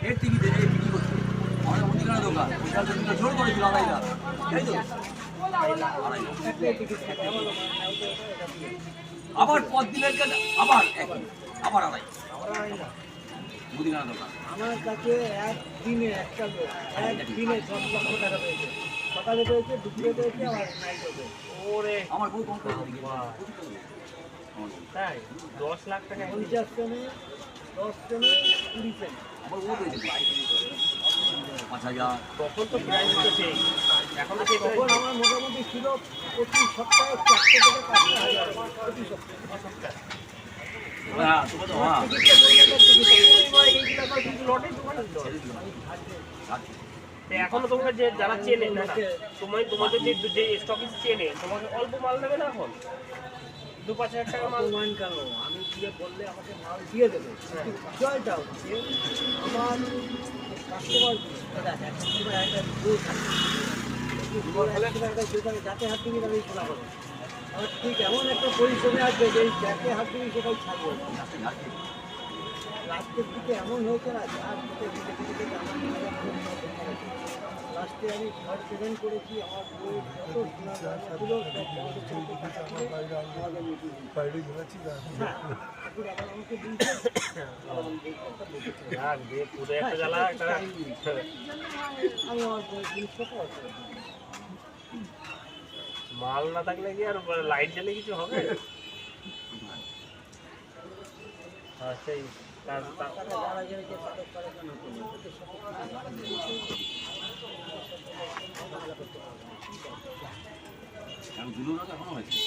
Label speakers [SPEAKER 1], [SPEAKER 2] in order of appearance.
[SPEAKER 1] এর টিকিটে এই বিক্রি করছে আমাদের মুদিখানা দোকান ওইটার জন্য জোর করেছিল আড়াইটা তাই তো আবার পর দিনের কাছে আবার একই আবার আড়াই মুদিখানা দোকান
[SPEAKER 2] আমার কাছে একদিনে একটা লোক একদিনে 10 লক্ষ টাকা পেয়েছে। সকালে পেয়েছে, দুপুরে পেয়েছে, আবার নাইটে পেয়েছে।
[SPEAKER 3] ওরে
[SPEAKER 1] আমার বউ কম করে
[SPEAKER 3] তাই 10 লাখ টাকা
[SPEAKER 2] 50 সেনে 10 সেনে 20 সেনে।
[SPEAKER 1] আমার বউ পেয়েছে 5,000
[SPEAKER 3] তখন তো প্রাইস তো সেই এখন তো সেই
[SPEAKER 2] তখন আমার মোটামুটি ছিল প্রতি সপ্তাহে 400 থেকে 5,000 প্রতি সপ্তাহে।
[SPEAKER 1] হ্যাঁ তুমি তো হ্যাঁ
[SPEAKER 3] এখনো তোমাকে যে যারা চেনে না তোমাদের যে স্টকিস চেনে তোমাকে অল্প মাল দেবে না এখন 2-5 হাজার টাকা মাল
[SPEAKER 2] মান কেন আমি দিয়ে বললে আমাকে মাল দিয়ে দেবে। বিষয়টা হচ্ছে আমার কাস্টমার যাতে হাত দিবি তাহলেই খোলা হবে। আমার ঠিক এমন একটা পরিশ্রমে আসবে যে যাকে হাত দিবি সেটাই ছাড়বে। লাস্টের দিকে এমন হয়েছে না যার দিকে লাস্টে আমি ঘর পেমেন্ট করেছি আমার বই কত
[SPEAKER 3] মাল না থাকলে কি আর লাইট জ্বালে কিছু হবে? সেই
[SPEAKER 1] দুলুর এখনো হয়েছে